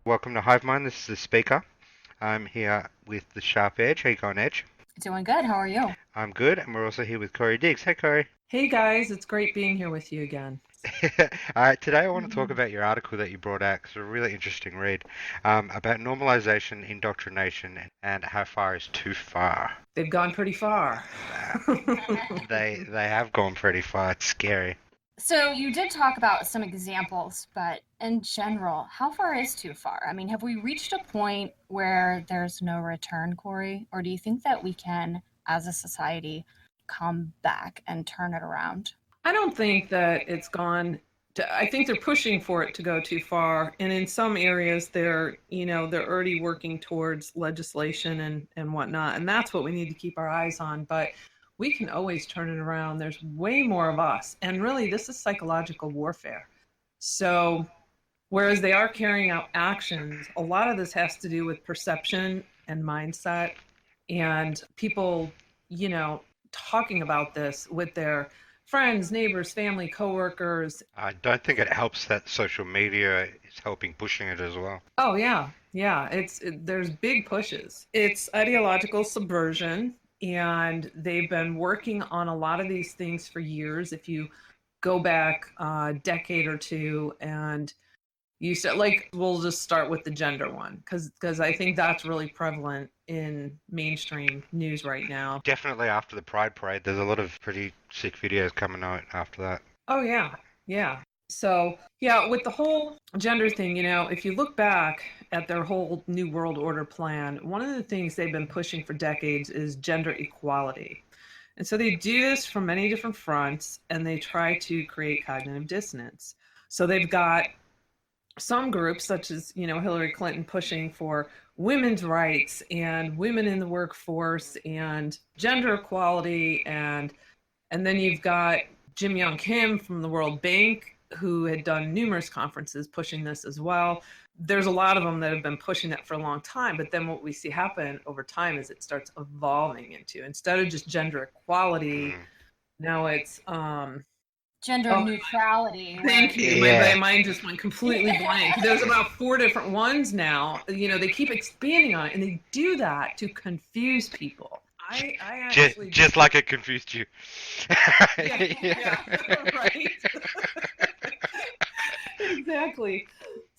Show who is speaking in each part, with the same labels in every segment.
Speaker 1: Welcome to HiveMind. This is the speaker. I'm here with the Sharp Edge. How you going, Edge?
Speaker 2: Doing good. How are you?
Speaker 1: I'm good, and we're also here with Corey Diggs. Hey, Corey.
Speaker 3: Hey guys, it's great being here with you again.
Speaker 1: Today I want to talk about your article that you brought out, 'cause it's a really interesting read, about normalization, indoctrination, and how far is too far.
Speaker 3: They've gone pretty far.
Speaker 1: They have gone pretty far. It's scary.
Speaker 2: So you did talk about some examples, but in general, how far is too far? I mean, have we reached a point where there's no return, Corey? Or do you think that we can, as a society, come back and turn it around?
Speaker 3: I don't think that it's gone I think they're pushing for it to go too far. And in some areas they're already working towards legislation and whatnot. And that's what we need to keep our eyes on. But we can always turn it around. There's way more of us. And really, this is psychological warfare. So whereas they are carrying out actions, a lot of this has to do with perception and mindset and people, talking about this with their friends, neighbors, family, coworkers.
Speaker 1: I don't think it helps that social media is helping pushing it as well.
Speaker 3: Oh yeah. There's big pushes. It's ideological subversion, and they've been working on a lot of these things for years. If you go back a decade or two, and you said, we'll just start with the gender one, because I think that's really prevalent in mainstream news right now.
Speaker 1: Definitely after the Pride Parade, there's a lot of pretty sick videos coming out after that.
Speaker 3: Oh yeah. So yeah, with the whole gender thing, if you look back at their whole New World Order plan, one of the things they've been pushing for decades is gender equality. And so they do this from many different fronts, and they try to create cognitive dissonance. So they've got some groups, such as Hillary Clinton, pushing for women's rights and women in the workforce and gender equality, and then you've got Jim Young Kim from the World Bank, who had done numerous conferences pushing this as well. There's a lot of them that have been pushing that for a long time, but then what we see happen over time is it starts evolving into, instead of just gender equality, now it's
Speaker 2: gender neutrality.
Speaker 3: Thank you.
Speaker 1: Yeah.
Speaker 3: My mind just went completely blank. There's about 4 different ones now. They keep expanding on it, and they do that to confuse people. I actually
Speaker 1: just like it confused you.
Speaker 3: yeah, right. Exactly.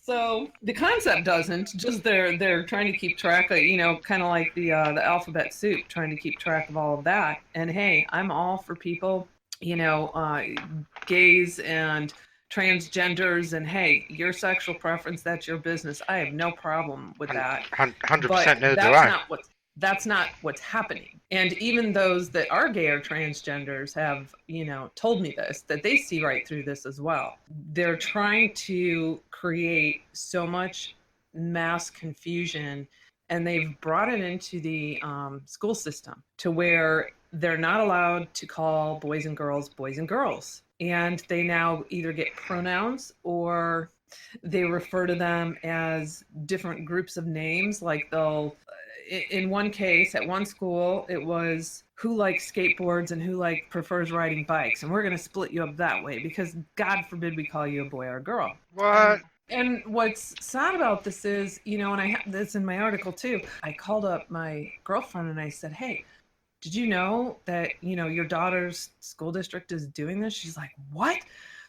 Speaker 3: So the concept doesn't. Just they're trying to keep track of, kind of like the alphabet soup, trying to keep track of all of that. And hey, I'm all for people, gays and transgenders, and hey, your sexual preference, that's your business. I have no problem with that.
Speaker 1: 100% neither do I.
Speaker 3: That's not what's happening. And even those that are gay or transgenders have, told me this, that they see right through this as well. They're trying to create so much mass confusion, and they've brought it into the school system to where they're not allowed to call boys and girls. And they now either get pronouns or they refer to them as different groups of names. Like in one case, at one school, it was who likes skateboards and who prefers riding bikes. And we're going to split you up that way because God forbid we call you a boy or a girl.
Speaker 1: What?
Speaker 3: And what's sad about this is, and I have this in my article too, I called up my girlfriend and I said, hey, did you know that, your daughter's school district is doing this? She's like, what?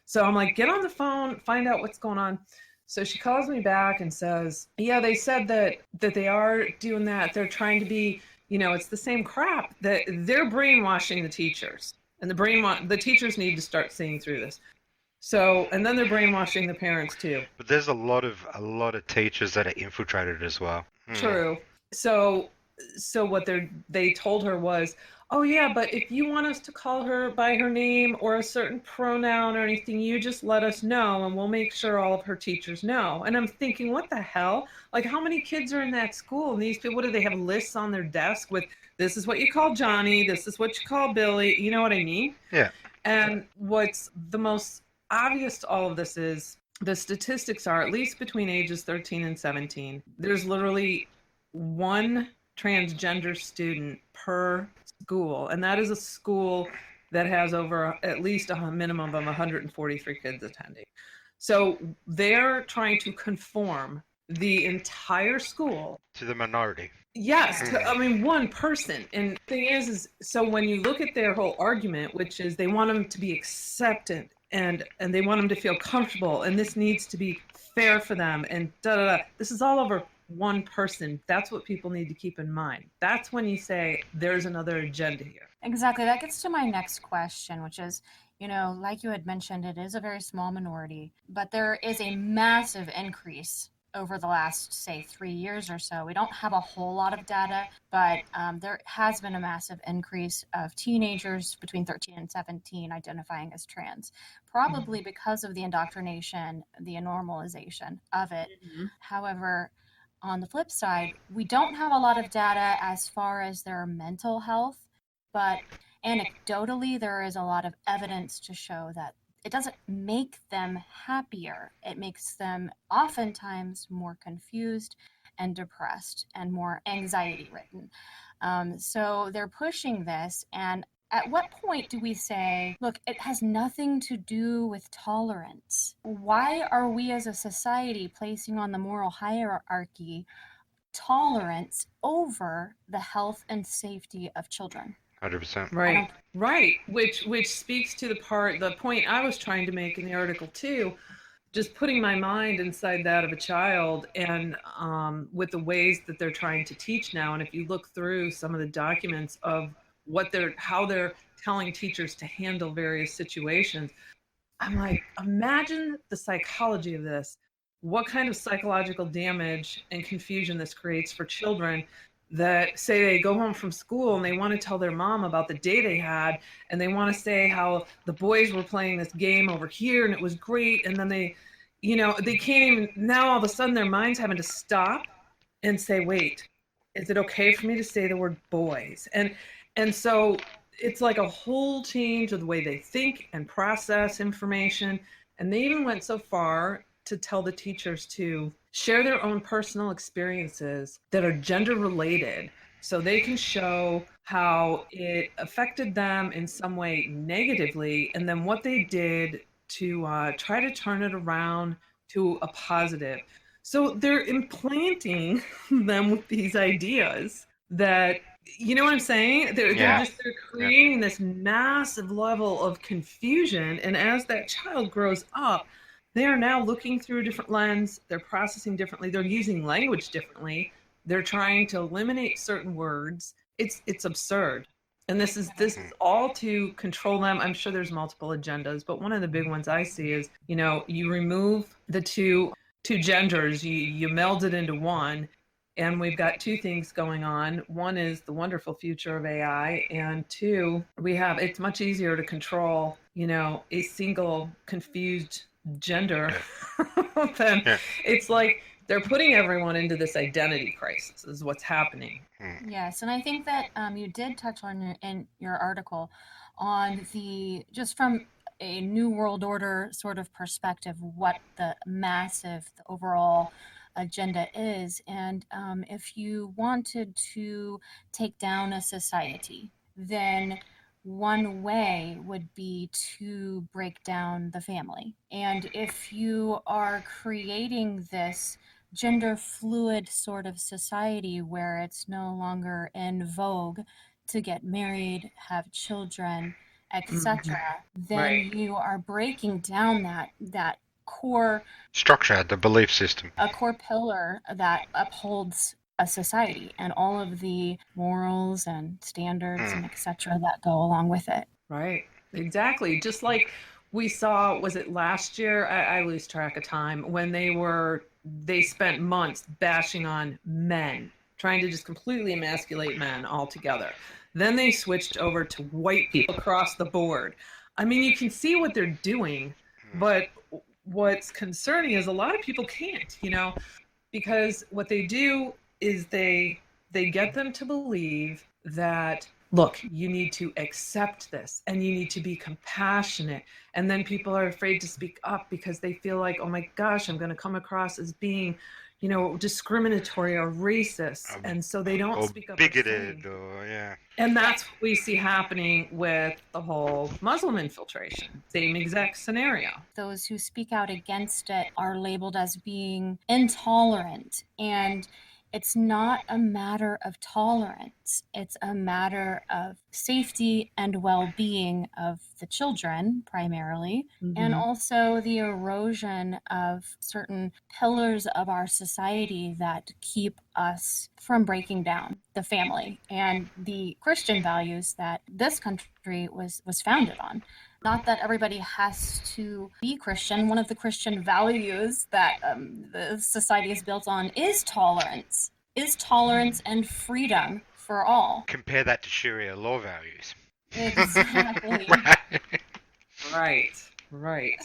Speaker 3: So I'm like, get on the phone, find out what's going on. So she calls me back and says, yeah, they said that they are doing that. They're trying to be, it's the same crap, that they're brainwashing the teachers, and the teachers need to start seeing through this. So, and then they're brainwashing the parents too.
Speaker 1: But there's a lot of teachers that are infiltrated as well.
Speaker 3: True. So what they told her was, oh yeah, but if you want us to call her by her name or a certain pronoun or anything, you just let us know and we'll make sure all of her teachers know. And I'm thinking, what the hell? How many kids are in that school? And these people, what do they have, lists on their desk with, this is what you call Johnny, this is what you call Billy, you know what I mean?
Speaker 1: Yeah.
Speaker 3: And what's the most obvious to all of this is the statistics are, at least between ages 13 and 17, there's literally one transgender student per school, and that is a school that has over at least a minimum of 143 kids attending. So they're trying to conform the entire school
Speaker 1: to the minority.
Speaker 3: yes I mean one person. And the thing is so when you look at their whole argument, which is they want them to be accepted and they want them to feel comfortable, and this needs to be fair for them, and da da da, this is all over one person. That's what people need to keep in mind. That's when you say there's another agenda here.
Speaker 2: Exactly. That gets to my next question, which is, like you had mentioned, it is a very small minority, but there is a massive increase over the last, say, 3 years or so. We don't have a whole lot of data, but there has been a massive increase of teenagers between 13 and 17 identifying as trans, probably because of the indoctrination, the normalization of it.
Speaker 3: Mm-hmm.
Speaker 2: However, on the flip side, we don't have a lot of data as far as their mental health, but anecdotally, there is a lot of evidence to show that it doesn't make them happier. It makes them oftentimes more confused and depressed and more anxiety ridden. So they're pushing this. And at what point do we say, look, it has nothing to do with tolerance? Why are we as a society placing on the moral hierarchy tolerance over the health and safety of children?
Speaker 1: 100%.
Speaker 3: Right. Which speaks to the point I was trying to make in the article too. Just putting my mind inside that of a child, and with the ways that they're trying to teach now. And if you look through some of the documents of how they're telling teachers to handle various situations, I'm like, imagine the psychology of this. What kind of psychological damage and confusion this creates for children that say they go home from school and they want to tell their mom about the day they had, and they want to say how the boys were playing this game over here and it was great, and then they can't even, now all of a sudden their mind's having to stop and say, wait, is it okay for me to say the word boys? And so it's like a whole change of the way they think and process information. And they even went so far to tell the teachers to share their own personal experiences that are gender related, so they can show how it affected them in some way negatively, and then what they did to try to turn it around to a positive. So they're implanting them with these ideas that, you know what I'm saying? They're creating this massive level of confusion. And as that child grows up, they are now looking through a different lens. They're processing differently. They're using language differently. They're trying to eliminate certain words. It's absurd. And this is all to control them. I'm sure there's multiple agendas, but one of the big ones I see is, you remove the two genders, you meld it into one, and we've got two things going on. One is the wonderful future of AI, and two, it's much easier to control, a single confused gender than it's like they're putting everyone into this identity crisis is what's happening.
Speaker 2: Yes, and I think that you did touch on in your article on just from a new world order sort of perspective, what the overall agenda is. And if you wanted to take down a society, then one way would be to break down the family. And if you are creating this gender fluid sort of society where it's no longer in vogue to get married, have children, etc., then you are breaking down that core
Speaker 1: structure, the belief system,
Speaker 2: a core pillar that upholds a society and all of the morals and standards and etc. that go along with it.
Speaker 3: Right. Exactly. Just like we saw, was it last year? I lose track of time, when they spent months bashing on men, trying to just completely emasculate men altogether. Then they switched over to white people across the board. I mean, you can see what they're doing, but what's concerning is a lot of people can't, because what they do is they get them to believe that, look, you need to accept this and you need to be compassionate. And then people are afraid to speak up because they feel like, oh my gosh, I'm going to come across as being, discriminatory or racist,
Speaker 1: Um,
Speaker 3: and so they don't
Speaker 1: or
Speaker 3: speak up or
Speaker 1: bigoted,
Speaker 3: sing.
Speaker 1: or yeah.
Speaker 3: And that's what we see happening with the whole Muslim infiltration. Same exact scenario.
Speaker 2: Those who speak out against it are labeled as being intolerant. And it's not a matter of tolerance, it's a matter of safety and well being of the children, primarily, and also the erosion of certain pillars of our society that keep us from breaking down the family and the Christian values that this country was founded on. Not that everybody has to be Christian. One of the Christian values that the society is built on is tolerance and freedom for all.
Speaker 1: Compare that to Sharia law values.
Speaker 2: Exactly.
Speaker 3: Right.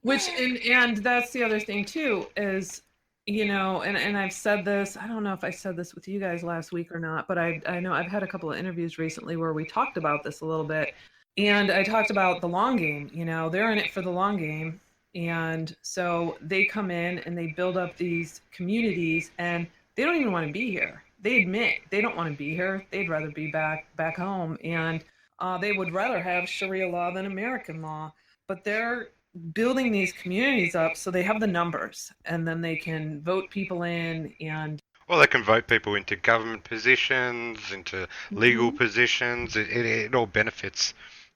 Speaker 3: Which, and that's the other thing too, is, and I've said this, I don't know if I said this with you guys last week or not, but I know I've had a couple of interviews recently where we talked about this a little bit. And I talked about the long game, they're in it for the long game. And so they come in and they build up these communities, and they don't even want to be here. They admit they don't want to be here. They'd rather be back home. And they would rather have Sharia law than American law. But they're building these communities up so they have the numbers, and then they can vote people in. And
Speaker 1: Well, they can vote people into government positions, into legal positions. It all benefits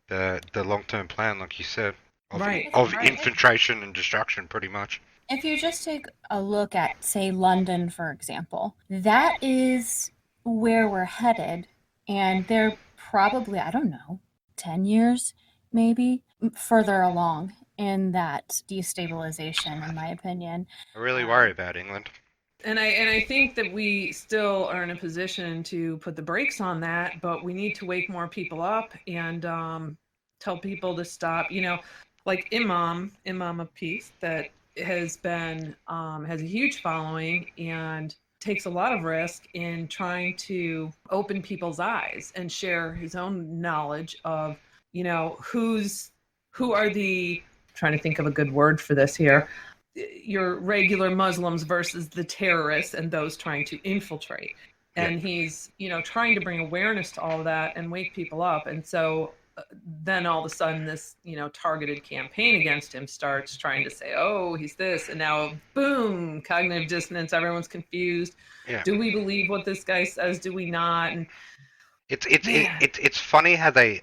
Speaker 1: the long-term plan, like you said, of,
Speaker 3: Right.
Speaker 1: of infiltration and destruction, pretty much.
Speaker 2: If you just take a look at, say, London, for example, that is where we're headed. And they're probably, I don't know, 10 years maybe further along in that destabilization, in my opinion.
Speaker 1: I really worry about England.
Speaker 3: And I think that we still are in a position to put the brakes on that, but we need to wake more people up and tell people to stop. Like Imam of Peace, that has a huge following and takes a lot of risk in trying to open people's eyes and share his own knowledge of, who are the, trying to think of a good word for this here, your regular Muslims versus the terrorists and those trying to infiltrate. And he's, trying to bring awareness to all of that and wake people up. And so then all of a sudden this, targeted campaign against him starts, trying to say, oh, he's this. And now, boom, cognitive dissonance. Everyone's confused.
Speaker 1: Yeah.
Speaker 3: Do we believe what this guy says? Do we not? And
Speaker 1: it's funny how they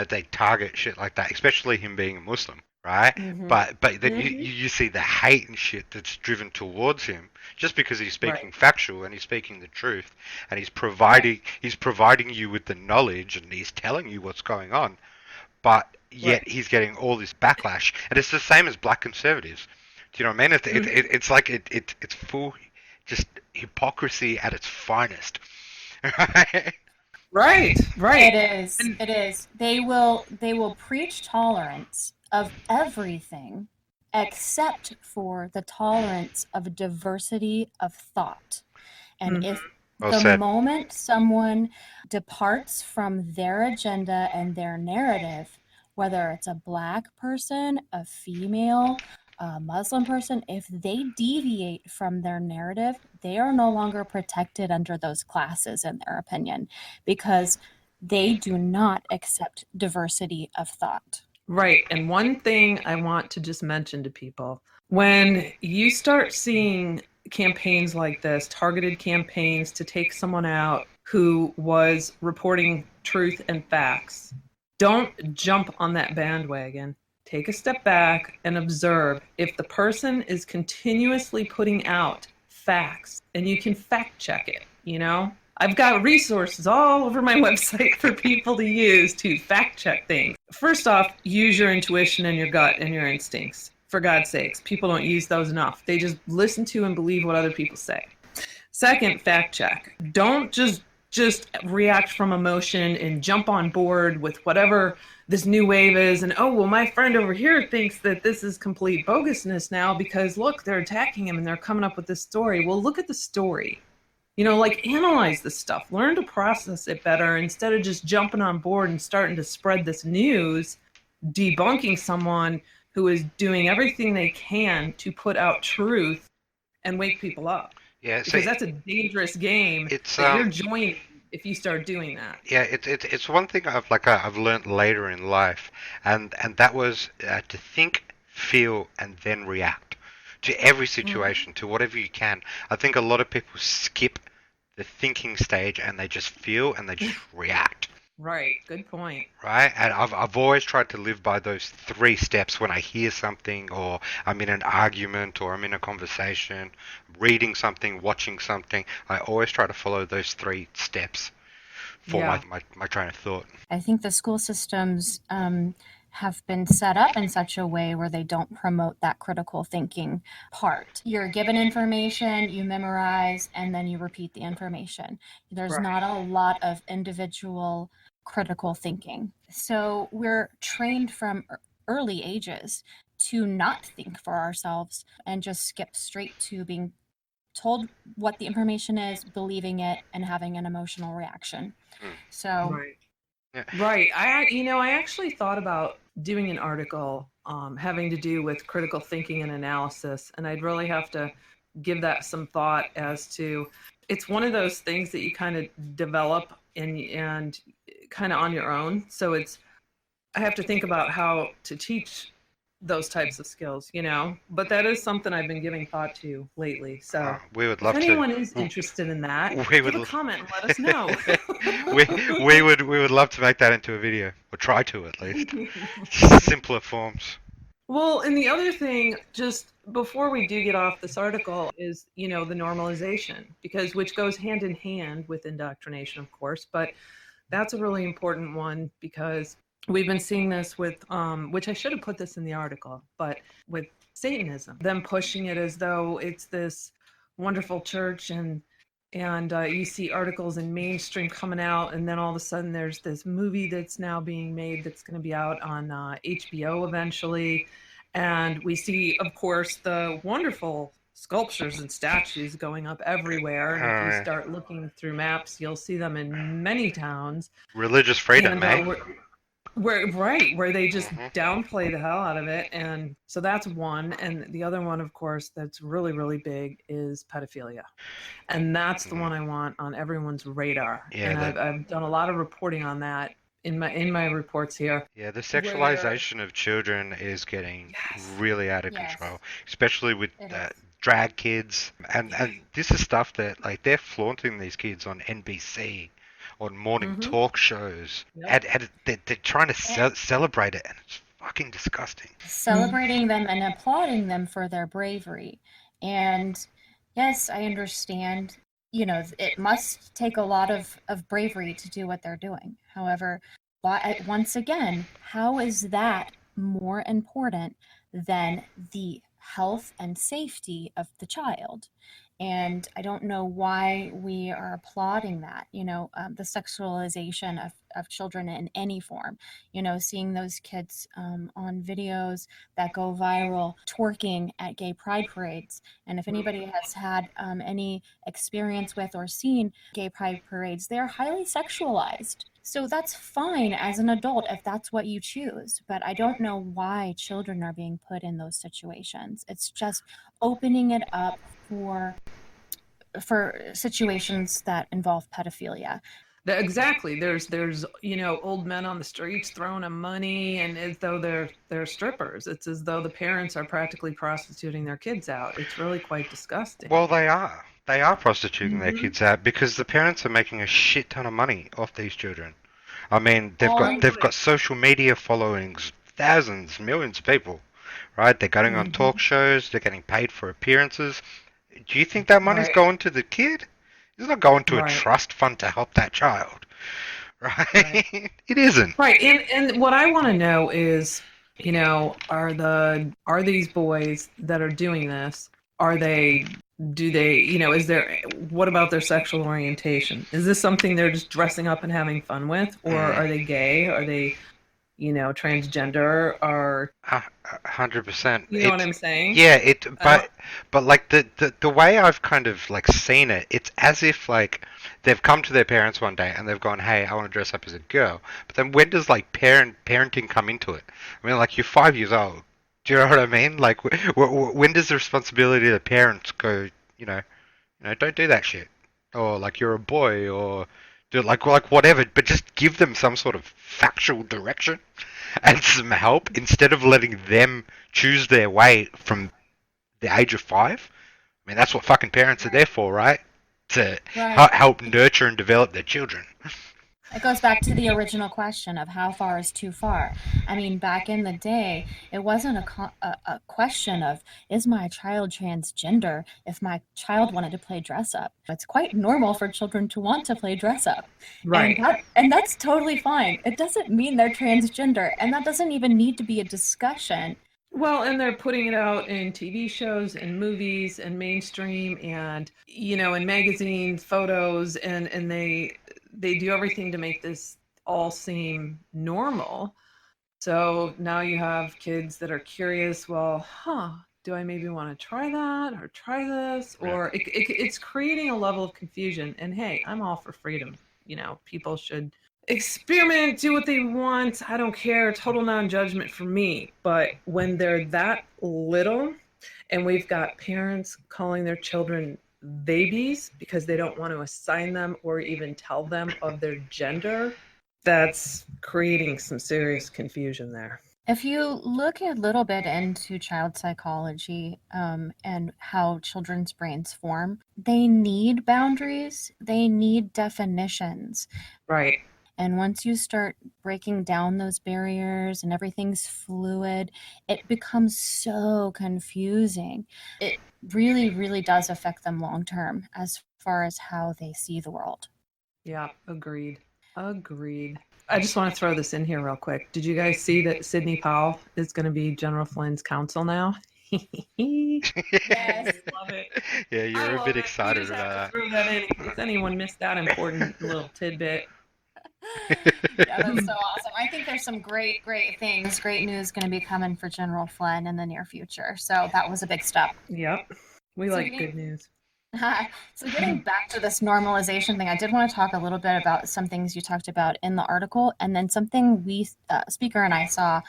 Speaker 1: they target shit like that, especially him being a Muslim, right? But then you see the hate and shit that's driven towards him just because he's speaking factual and he's speaking the truth, and he's providing you with the knowledge, and he's telling you what's going on, but yet he's getting all this backlash. And it's the same as black conservatives. Do you know what I mean? It's like it's full just hypocrisy at its finest.
Speaker 3: Right.
Speaker 2: It is. They will preach tolerance of everything except for the tolerance of diversity of thought. And if the moment someone departs from their agenda and their narrative, whether it's a black person, a female, a Muslim person, if they deviate from their narrative, they are no longer protected under those classes, in their opinion, because they do not accept diversity of thought.
Speaker 3: Right. And one thing I want to just mention to people, when you start seeing campaigns like this, targeted campaigns to take someone out who was reporting truth and facts, don't jump on that bandwagon. Take a step back and observe if the person is continuously putting out facts, and you can fact check it. I've got resources all over my website for people to use to fact check things. First off, use your intuition and your gut and your instincts. For God's sakes, people don't use those enough. They just listen to and believe what other people say. Second, fact check. Don't just react from emotion and jump on board with whatever this new wave is, and oh, well, my friend over here thinks that this is complete bogusness now because look, they're attacking him and they're coming up with this story. Well, look at the story. Analyze this stuff. Learn to process it better instead of just jumping on board and starting to spread this news, debunking someone who is doing everything they can to put out truth and wake people up,
Speaker 1: Yeah, so
Speaker 3: because that's a dangerous game
Speaker 1: it's
Speaker 3: that you're joining if you start doing that.
Speaker 1: yeah, it's one thing I've learned later in life, and that was to think, feel, and then react to every situation, to whatever you can. I think a lot of people skip the thinking stage and they just feel and they just react.
Speaker 3: Right. Good point.
Speaker 1: Right? And I've always tried to live by those three steps when I hear something, or I'm in an argument, or I'm in a conversation, reading something, watching something. I always try to follow those three steps for
Speaker 3: Yeah.
Speaker 1: my train of thought.
Speaker 2: I think the school systems have been set up in such a way where they don't promote that critical thinking part. You're given information, you memorize, and then you repeat the information. There's
Speaker 3: Right.
Speaker 2: not a lot of individual critical thinking. So we're trained from early ages to not think for ourselves and just skip straight to being told what the information is, believing it, and having an emotional reaction. So
Speaker 3: Right.
Speaker 1: Yeah.
Speaker 3: Right. I actually thought about doing an article having to do with critical thinking and analysis, and I'd really have to give that some thought as to. It's one of those things that you kind of develop and kind of on your own. So I have to think about how to teach those types of skills, But that is something I've been giving thought to lately. So
Speaker 1: We would
Speaker 3: if
Speaker 1: love to.
Speaker 3: anyone is interested in that,
Speaker 1: We
Speaker 3: give
Speaker 1: would.
Speaker 3: a comment and let us know.
Speaker 1: we would love to make that into a video, or try to at least. Simpler forms.
Speaker 3: Well, and the other thing, just before we do get off this article, is, the normalization, because which goes hand in hand with indoctrination, of course, but that's a really important one because we've been seeing this with, which I should have put this in the article, but with Satanism, them pushing it as though it's this wonderful church, and you see articles in mainstream coming out, and then all of a sudden there's this movie that's now being made that's going to be out on HBO eventually, and we see, of course, the wonderful sculptures and statues going up everywhere. And if you start looking through maps, you'll see them in many towns.
Speaker 1: Religious freedom,
Speaker 3: and where they just downplay the hell out of it. And so that's one. And the other one, of course, that's really, really big is pedophilia. And that's the one I want on everyone's radar.
Speaker 1: Yeah,
Speaker 3: and I've done a lot of reporting on that in my reports here.
Speaker 1: Yeah, the sexualization of children is getting really out of control, especially with drag kids. And this is stuff that, like, they're flaunting these kids on NBC, on morning talk shows, and they're trying to celebrate it, and it's fucking disgusting.
Speaker 2: Celebrating them and applauding them for their bravery. And yes, I understand, it must take a lot of bravery to do what they're doing. However, once again, how is that more important than the health and safety of the child? And I don't know why we are applauding that, the sexualization of children in any form, seeing those kids on videos that go viral, twerking at gay pride parades. And if anybody has had any experience with or seen gay pride parades, they're highly sexualized. So that's fine as an adult if that's what you choose. But I don't know why children are being put in those situations. It's just opening it up for situations that involve pedophilia.
Speaker 3: Exactly. There's old men on the streets throwing them money, and as though they're strippers. It's as though the parents are practically prostituting their kids out. It's really quite disgusting.
Speaker 1: Well, they are. They are prostituting their kids out because the parents are making a shit ton of money off these children. I mean, they've got social media followings, thousands, millions of people, right? They're going on talk shows. They're getting paid for appearances. Do you think that money's going to the kid? It's not going to a trust fund to help that child, right? It isn't.
Speaker 3: Right. And what I want to know is, are these boys that are doing this, what about their sexual orientation? Is this something they're just dressing up and having fun with? Or are they gay? Are they, transgender? Or
Speaker 1: 100%.
Speaker 3: You know what I'm saying?
Speaker 1: Yeah, but like the way I've kind of like seen it, it's as if like they've come to their parents one day and they've gone, "Hey, I want to dress up as a girl." But then when does like parenting come into it? I mean, like, you're 5 years old. Do you know what I mean? Like, when does the responsibility of the parents go? Don't do that shit, or like you're a boy, or do like whatever. But just give them some sort of factual direction and some help instead of letting them choose their way from the age of 5. I mean, that's what fucking parents are
Speaker 2: Right.
Speaker 1: there for, right? To
Speaker 2: Right.
Speaker 1: help nurture and develop their children.
Speaker 2: It goes back to the original question of how far is too far. I mean, back in the day, it wasn't a question of, is my child transgender if my child wanted to play dress up? It's quite normal for children to want to play dress up.
Speaker 3: Right.
Speaker 2: And that's totally fine. It doesn't mean they're transgender, and that doesn't even need to be a discussion.
Speaker 3: Well, and they're putting it out in TV shows and movies and mainstream and in magazines, photos, and they do everything to make this all seem normal. So now you have kids that are curious, well, do I maybe want to try that or try this?
Speaker 1: Right.
Speaker 3: Or it's creating a level of confusion. And hey, I'm all for freedom. People should experiment, do what they want. I don't care. Total non-judgment for me. But when they're that little and we've got parents calling their children babies because they don't want to assign them or even tell them of their gender, that's creating some serious confusion there.
Speaker 2: If you look a little bit into child psychology and how children's brains form, they need boundaries, they need definitions.
Speaker 3: Right.
Speaker 2: And once you start breaking down those barriers and everything's fluid, it becomes so confusing. It really, really does affect them long term as far as how they see the world.
Speaker 3: Yeah, agreed. Agreed. I just want to throw this in here real quick. Did you guys see that Sidney Powell is going to be General Flynn's counsel now?
Speaker 2: Yes.
Speaker 3: Love it.
Speaker 1: Yeah,
Speaker 3: I
Speaker 1: you're a
Speaker 3: love
Speaker 1: bit
Speaker 3: it.
Speaker 1: excited
Speaker 3: We just have
Speaker 1: about
Speaker 3: to throw that in in case anyone missed that important little tidbit.
Speaker 2: Yeah, that's so awesome. I think there's some great, great things, great news going to be coming for General Flynn in the near future. So that was a big step.
Speaker 3: Yep. We
Speaker 2: So
Speaker 3: like
Speaker 2: getting,
Speaker 3: good news.
Speaker 2: so getting back to this normalization thing, I did want to talk a little bit about some things you talked about in the article, and then something Speaker and I saw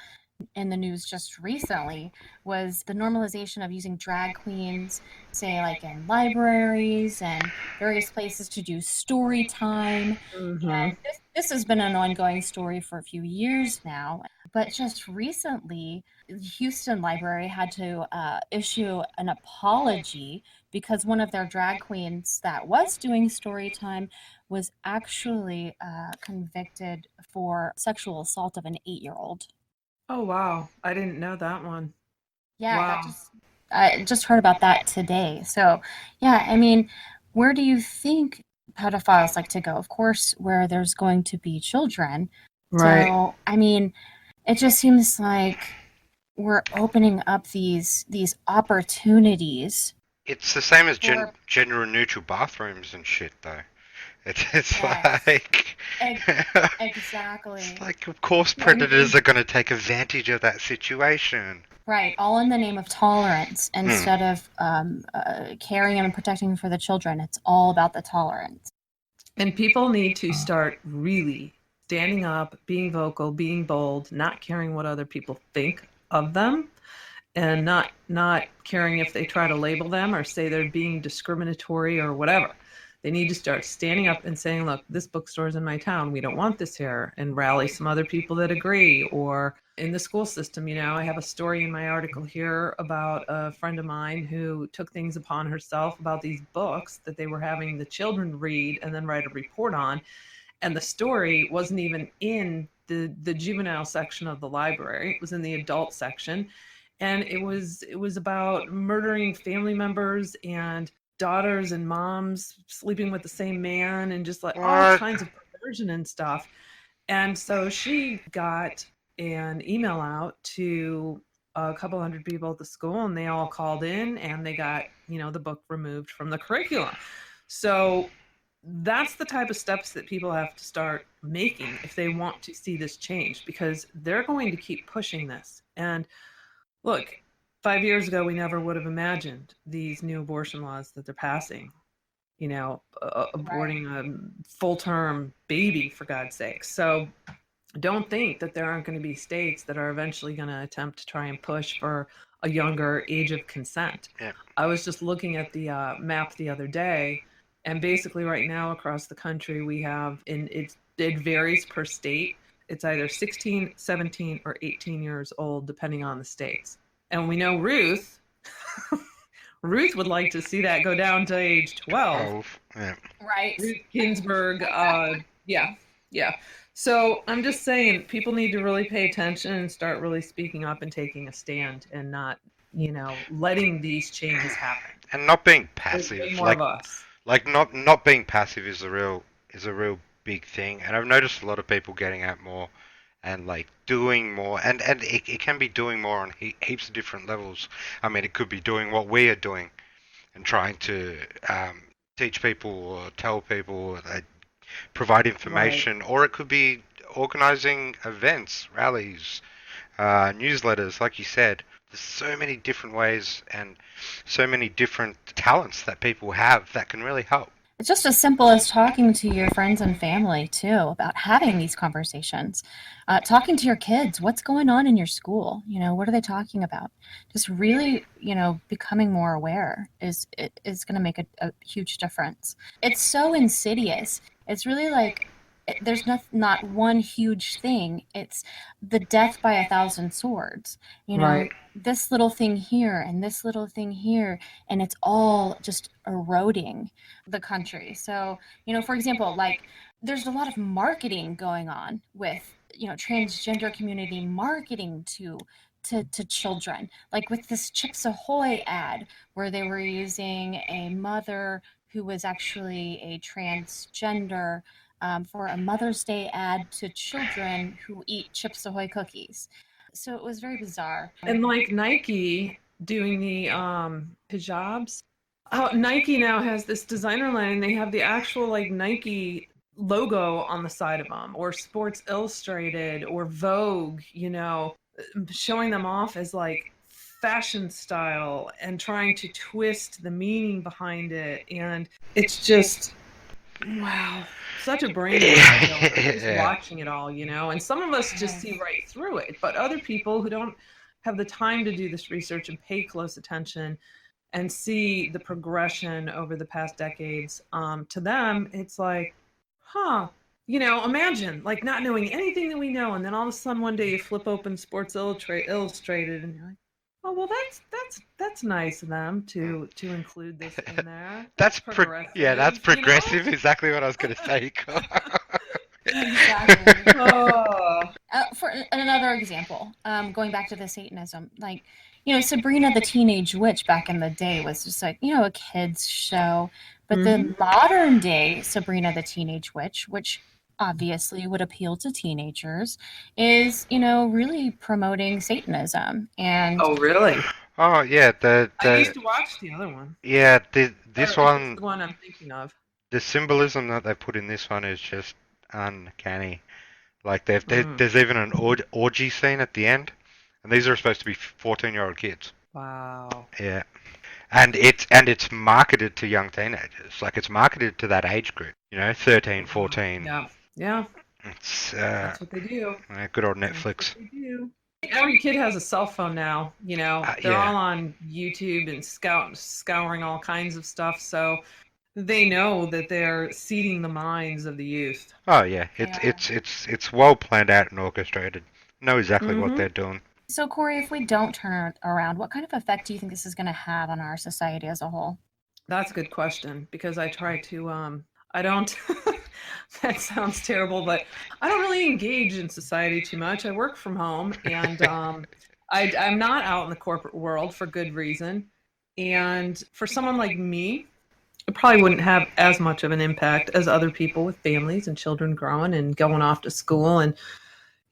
Speaker 2: in the news just recently was the normalization of using drag queens, say like in libraries and various places to do story time.
Speaker 3: Mm-hmm.
Speaker 2: And this has been an ongoing story for a few years now, but just recently, the Houston Library had to issue an apology because one of their drag queens that was doing story time was actually convicted for sexual assault of an 8-year-old.
Speaker 3: Oh, wow. I didn't know that one.
Speaker 2: Yeah,
Speaker 3: Wow.
Speaker 2: I just heard about that today. So, yeah, I mean, where do you think pedophiles like to go? Of course, where there's going to be children.
Speaker 3: Right.
Speaker 2: So, I mean, it just seems like we're opening up these opportunities
Speaker 1: It's the same as
Speaker 2: for
Speaker 1: gender neutral bathrooms and shit, though. It's
Speaker 2: yes,
Speaker 1: like,
Speaker 2: exactly.
Speaker 1: it's like, of course,
Speaker 3: I mean,
Speaker 1: predators are going to take advantage of that situation.
Speaker 2: Right, all in the name of tolerance
Speaker 1: Hmm.
Speaker 2: instead of caring and protecting for the children. It's all about the tolerance.
Speaker 3: and people need to start really standing up, being vocal, being bold, not caring what other people think of them, and not caring if they try to label them or say they're being discriminatory or whatever. They need to start standing up and saying, look, this bookstore's in my town. We don't want this here, and rally some other people that agree. Or in the school system, I have a story in my article here about a friend of mine who took things upon herself about these books that they were having the children read and then write a report on. And the story wasn't even in the juvenile section of the library. It was in the adult section, and it was about murdering family members and daughters and moms sleeping with the same man and just like all
Speaker 1: What?
Speaker 3: kinds of perversion and stuff. And so she got an email out to a couple hundred people at the school, and they all called in and they got the book removed from the curriculum. So that's the type of steps that people have to start making if they want to see this change, because they're going to keep pushing this. And look, 5 years ago, we never would have imagined these new abortion laws that they're passing,
Speaker 2: Right.
Speaker 3: aborting a full term baby, for God's sake. So don't think that there aren't going to be states that are eventually going to attempt to try and push for a younger age of consent.
Speaker 1: Yeah.
Speaker 3: I was just looking at the map the other day, and basically right now across the country we have, and it varies per state. It's either 16, 17, or 18 years old, depending on the states. And we know Ruth would like to see that go down to age 12.
Speaker 1: 12. Yeah.
Speaker 2: Right.
Speaker 3: Ruth Ginsburg, yeah, yeah. So I'm just saying, people need to really pay attention and start really speaking up and taking a stand, and not, letting these changes happen.
Speaker 1: And not being
Speaker 3: There's way
Speaker 1: passive,
Speaker 3: more of us.
Speaker 1: not being passive is a real big thing. And I've noticed a lot of people getting out more and like doing more, and it can be doing more on heaps of different levels. I mean, it could be doing what we are doing and trying to teach people or tell people, provide
Speaker 3: Right.
Speaker 1: information, or it could be organizing events, rallies, newsletters, like you said. There's so many different ways and so many different talents that people have that can really help.
Speaker 2: It's just as simple as talking to your friends and family too about having these conversations. Talking to your kids, what's going on in your school? What are they talking about? Just really, becoming more aware is going to make a huge difference. It's so insidious. It's really like there's not one huge thing. It's the death by 1,000 swords.
Speaker 3: Right.
Speaker 2: This little thing here and this little thing here, and it's all just eroding the country. So, for example, like there's a lot of marketing going on with, transgender community marketing to children, like with this Chips Ahoy ad where they were using a mother who was actually a transgender for a Mother's Day ad to children who eat Chips Ahoy cookies. So it was very bizarre.
Speaker 3: And like Nike doing the hijabs. Oh, Nike now has this designer line, and they have the actual like Nike logo on the side of them, or Sports Illustrated or Vogue, showing them off as like fashion style and trying to twist the meaning behind it. And it's just, wow, such a brainwash going on, just
Speaker 1: Yeah.
Speaker 3: watching it all, and some of us just see right through it, but other people who don't have the time to do this research and pay close attention and see the progression over the past decades, to them it's like, imagine like not knowing anything that we know, and then all of a sudden one day you flip open Sports Illustrated and you're like, oh, well, that's nice of them to include this in there. That's progressive.
Speaker 1: Yeah, that's progressive. Exactly what I was going to say.
Speaker 2: Exactly.
Speaker 3: Oh.
Speaker 2: For another example, going back to the Satanism, like, Sabrina the Teenage Witch back in the day was just like, a kid's show. But the modern day Sabrina the Teenage Witch, which obviously would appeal to teenagers, is, really promoting Satanism. And
Speaker 3: Oh, really?
Speaker 1: Oh yeah,
Speaker 3: I used to watch the other one.
Speaker 1: yeah, this
Speaker 3: Or
Speaker 1: one,
Speaker 3: the one I'm thinking of.
Speaker 1: the symbolism that they put in this one is just uncanny. Like
Speaker 3: Mm.
Speaker 1: there's even an orgy scene at the end, and these are supposed to be 14-year-old kids.
Speaker 3: Wow.
Speaker 1: Yeah, and it's marketed to young teenagers. Like it's marketed to that age group. 13, 14.
Speaker 3: Yeah. Yeah.
Speaker 1: It's
Speaker 3: That's what they do.
Speaker 1: good old
Speaker 3: That's what
Speaker 1: Netflix.
Speaker 3: they do. Every kid has a cell phone now. They're
Speaker 1: Yeah.
Speaker 3: all on YouTube and scouring all kinds of stuff. So they know that they're seeding the minds of the youth.
Speaker 1: Oh yeah,
Speaker 2: Yeah.
Speaker 1: it's well planned out and orchestrated. Know exactly what
Speaker 3: Mhm.
Speaker 1: they're doing.
Speaker 2: so, Corey, if we don't turn it around, what kind of effect do you think this is going to have on our society as a whole?
Speaker 3: That's a good question, because I try to I don't that sounds terrible, but I don't really engage in society too much. I work from home, and I'm not out in the corporate world for good reason. And for someone like me, it probably wouldn't have as much of an impact as other people with families and children growing and going off to school. And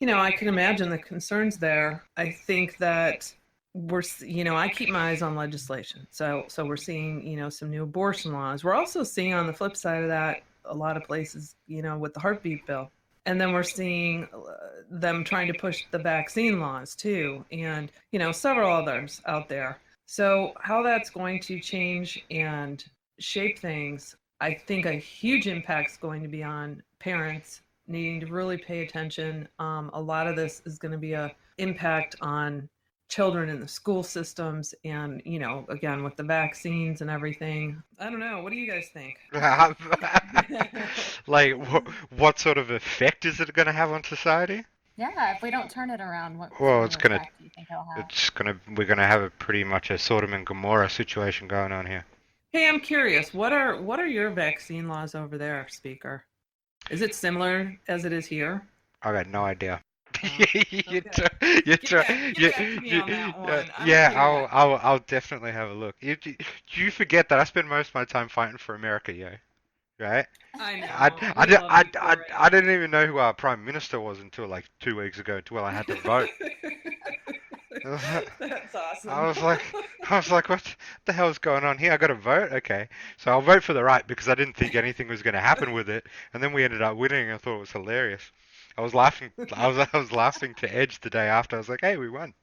Speaker 3: I can imagine the concerns there. I think that I keep my eyes on legislation. So we're seeing, some new abortion laws. We're also seeing, on the flip side of that, a lot of places, with the heartbeat bill. And then we're seeing them trying to push the vaccine laws too, and, several others out there. So how that's going to change and shape things, I think a huge impact is going to be on parents needing to really pay attention. A lot of this is going to be a impact on children in the school systems, and again with the vaccines and everything. I don't know. What do you guys think?
Speaker 1: Like, what sort of effect is it going to have on society?
Speaker 2: Yeah, if we don't turn it around, what
Speaker 1: Well,
Speaker 2: sort of effect do you think it'll have?
Speaker 1: we're gonna have a pretty much a Sodom and Gomorrah situation going on here.
Speaker 3: Hey, I'm curious. What are your vaccine laws over there, speaker? Is it similar as it is here?
Speaker 1: I got no idea.
Speaker 3: Oh,
Speaker 1: you
Speaker 3: okay.
Speaker 1: try, you
Speaker 3: Get
Speaker 1: try,
Speaker 3: back, get back to me on that one. I'm
Speaker 1: yeah.
Speaker 3: curious.
Speaker 1: I'll definitely have a look. You forget that I spend most of my time fighting for America, yo. Right?
Speaker 3: I
Speaker 1: I,
Speaker 3: know. We love you for it.
Speaker 1: I didn't even know who our prime minister was until like 2 weeks ago, until I had to vote.
Speaker 3: That's
Speaker 1: I
Speaker 3: awesome.
Speaker 1: was like, what the hell's going on here? I got to vote? Okay. So I'll vote for the right because I didn't think anything was going to happen with it. And then we ended up winning. I thought it was hilarious. I was laughing. I was laughing to Edge the day after. I was like, hey, we won.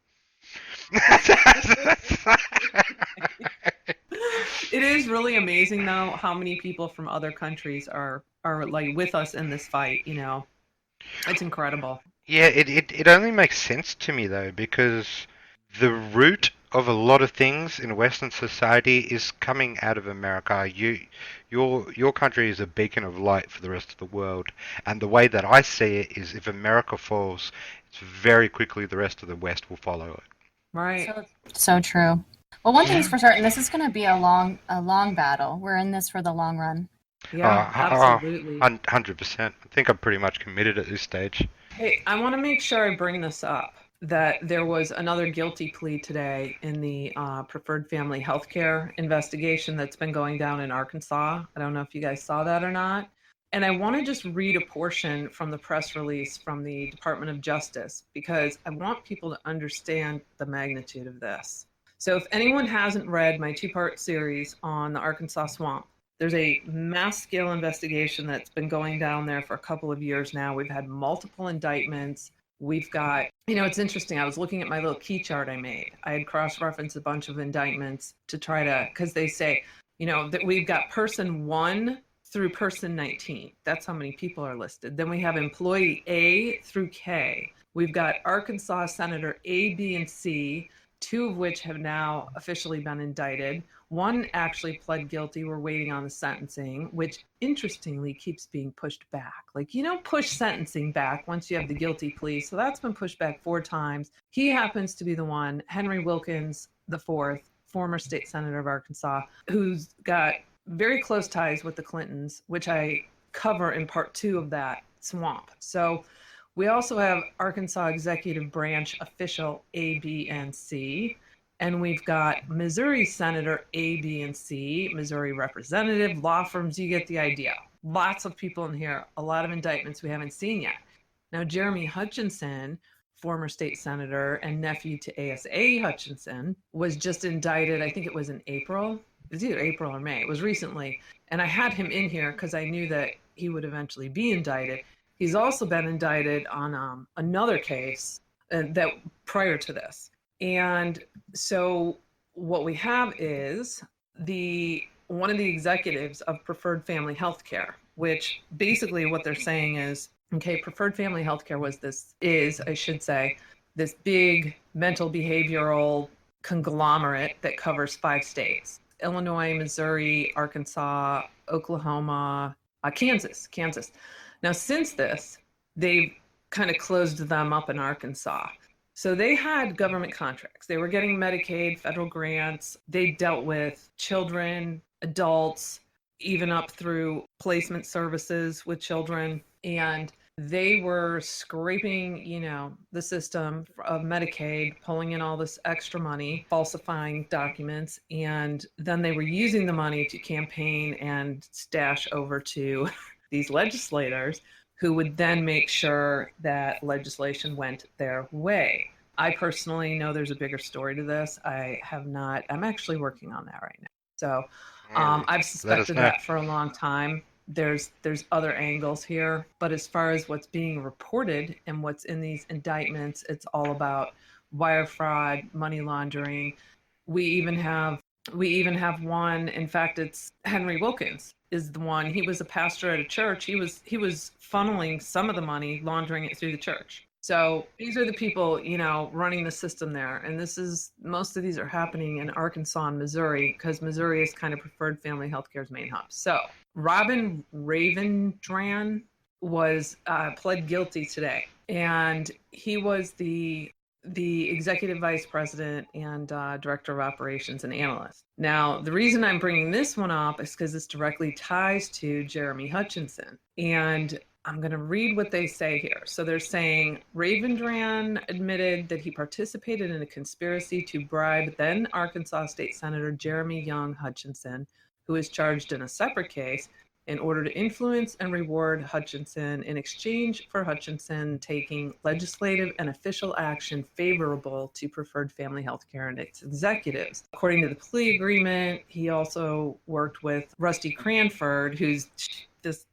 Speaker 3: It is really amazing though how many people from other countries are like with us in this fight, It's incredible.
Speaker 1: Yeah, it only makes sense to me though, because the root of a lot of things in Western society is coming out of America. Your country is a beacon of light for the rest of the world, and the way that I see it is, if America falls, it's very quickly the rest of the West will follow it.
Speaker 3: Right.
Speaker 2: So true. Well, one thing's for certain, this is going to be a long battle. We're in this for the long run.
Speaker 3: Yeah, absolutely.
Speaker 1: 100%. I think I'm pretty much committed at this stage.
Speaker 3: Hey, I want to make sure I bring this up that there was another guilty plea today in the preferred family healthcare investigation that's been going down in Arkansas. I don't know if you guys saw that or not. And I want to just read a portion from the press release from the Department of Justice because I want people to understand the magnitude of this. So, if anyone hasn't read my two-part series on the Arkansas swamp, there's a mass scale investigation that's been going down there for a couple of years now. We've had multiple indictments. We've got, it's interesting. I was looking at my little key chart I made. I had cross referenced a bunch of indictments to try to, because they say, that we've got person 1 through person 19. That's how many people are listed. Then we have employee A through K. We've got Arkansas Senator A, B, and C, 2 of which have now officially been indicted. 1 actually pled guilty. We're waiting on the sentencing, which interestingly keeps being pushed back. Like, you don't push sentencing back once you have the guilty plea. So that's been pushed back 4 times. He happens to be the one, Henry Wilkins the fourth, former state senator of Arkansas, who's got very close ties with the Clintons, which I cover in part 2 of that swamp. So we also have Arkansas executive branch official A, B, and C. And we've got Missouri Senator A, B, and C, Missouri representative, law firms, you get the idea. Lots of people in here, a lot of indictments we haven't seen yet. Now, Jeremy Hutchinson, former state senator and nephew to ASA Hutchinson, was just indicted, I think it was in April. It was either April or May. It was recently. And I had him in here because I knew that he would eventually be indicted. He's also been indicted on another case that prior to this. And so what we have is one of the executives of Preferred Family Healthcare, which basically what they're saying is, okay, Preferred Family Healthcare I should say, this big mental behavioral conglomerate that covers 5 states: Illinois, Missouri, Arkansas, Oklahoma, Kansas. Now, since this, they've kind of closed them up in Arkansas. So they had government contracts. They were getting Medicaid, federal grants. They dealt with children, adults, even up through placement services with children. And they were scraping, the system of Medicaid, pulling in all this extra money, falsifying documents, and then they were using the money to campaign and stash over to these legislators who would then make sure that legislation went their way. I personally know there's a bigger story to this. I'm actually working on that right now. So I've suspected that for a long time. There's other angles here, but as far as what's being reported and what's in these indictments, it's all about wire fraud, money laundering. We even have one, in fact, it's Henry Wilkins. is the one. He was a pastor at a church. He was funneling some of the money, laundering it through the church. So these are the people, running the system there. And most of these are happening in Arkansas and Missouri, because Missouri is kind of preferred family healthcare's main hub. So Robin Ravendran was pled guilty today, and he was the executive vice president and director of operations and analyst. Now, the reason I'm bringing this one up is because this directly ties to Jeremy Hutchinson. And I'm going to read what they say here. So they're saying Ravendran admitted that he participated in a conspiracy to bribe then Arkansas State Senator Jeremy Young Hutchinson, who is charged in a separate case, in order to influence and reward Hutchinson in exchange for Hutchinson taking legislative and official action favorable to preferred family health care and its executives. According to the plea agreement, he also worked with Rusty Cranford, who's this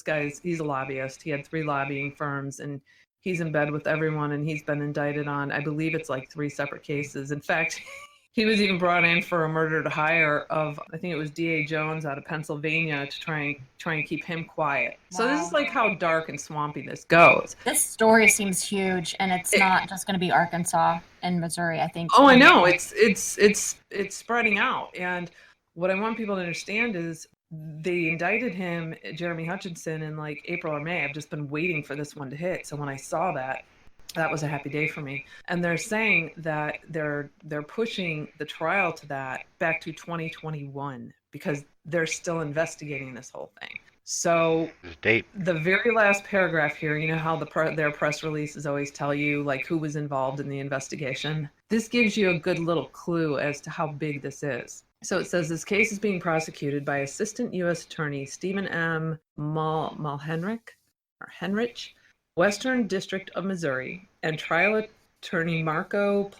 Speaker 3: guy's, he's a lobbyist. He had 3 lobbying firms, and he's in bed with everyone, and he's been indicted on, I believe it's like 3 separate cases. In fact, he was even brought in for a murder to hire of, I think it was D.A. Jones out of Pennsylvania, to try and keep him quiet. Wow. So this is like how dark and swampy this goes.
Speaker 2: This story seems huge, and it's not just going to be Arkansas and Missouri, I think.
Speaker 3: Oh, I know. It's spreading out. And what I want people to understand is they indicted him, Jeremy Hutchinson, in like April or May. I've just been waiting for this one to hit. So when I saw that was a happy day for me. And they're saying that they're pushing the trial to that back to 2021 because they're still investigating this whole thing. So the very last paragraph here, you know how their press releases always tell you like who was involved in the investigation? This gives you a good little clue as to how big this is. So it says this case is being prosecuted by Assistant U.S. Attorney Stephen M. Henrich, Western District of Missouri, and trial attorney Marco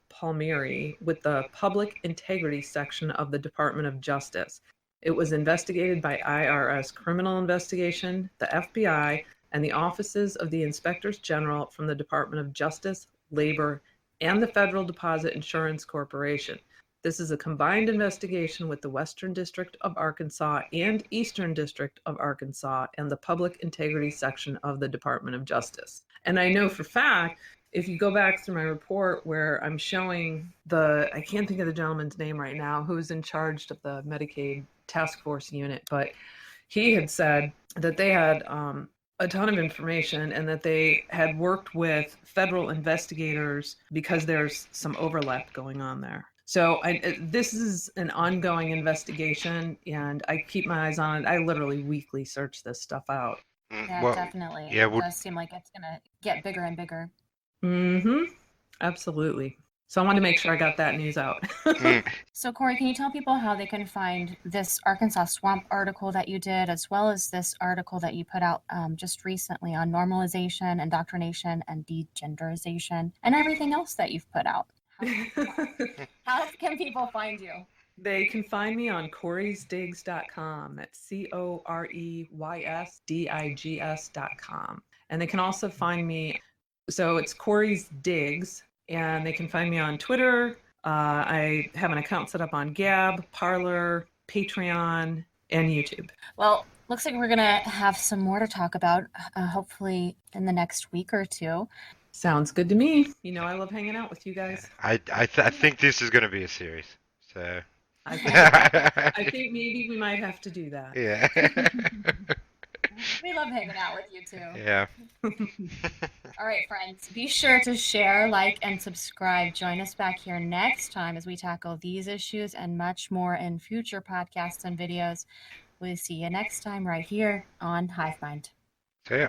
Speaker 3: Palmieri with the Public Integrity Section of the Department of Justice. It was investigated by IRS Criminal Investigation, the FBI, and the offices of the Inspectors General from the Department of Justice, Labor, and the Federal Deposit Insurance Corporation. This is a combined investigation with the Western District of Arkansas and Eastern District of Arkansas and the Public Integrity Section of the Department of Justice. And I know for fact, if you go back through my report where I'm showing I can't think of the gentleman's name right now, who's in charge of the Medicaid task force unit, but he had said that they had a ton of information and that they had worked with federal investigators because there's some overlap going on there. So this is an ongoing investigation, and I keep my eyes on it. I literally weekly search this stuff out.
Speaker 2: Yeah, definitely. Yeah, it does seem like it's going to get bigger and bigger.
Speaker 3: Mm-hmm. Absolutely. So I wanted to make sure I got that news out.
Speaker 2: So Corey, can you tell people how they can find this Arkansas Swamp article that you did, as well as this article that you put out just recently on normalization, indoctrination, and degenderization, and everything else that you've put out? How can people find you?
Speaker 3: They can find me on corysdigs.com. That's COREYSDIGS.com. And they can also find me, so it's Corey's Digs, and they can find me on Twitter. I have an account set up on Gab, Parler, Patreon, and YouTube.
Speaker 2: Well, looks like we're going to have some more to talk about, hopefully in the next week or 2.
Speaker 3: Sounds good to me. You know, I love hanging out with you guys.
Speaker 1: I think this is going to be a series. So
Speaker 3: I think maybe we might have to do that.
Speaker 1: Yeah.
Speaker 2: We love hanging out with you too.
Speaker 1: Yeah.
Speaker 2: All right, friends. Be sure to share, like, and subscribe. Join us back here next time as we tackle these issues and much more in future podcasts and videos. We'll see you next time right here on HiveMind.
Speaker 1: See ya.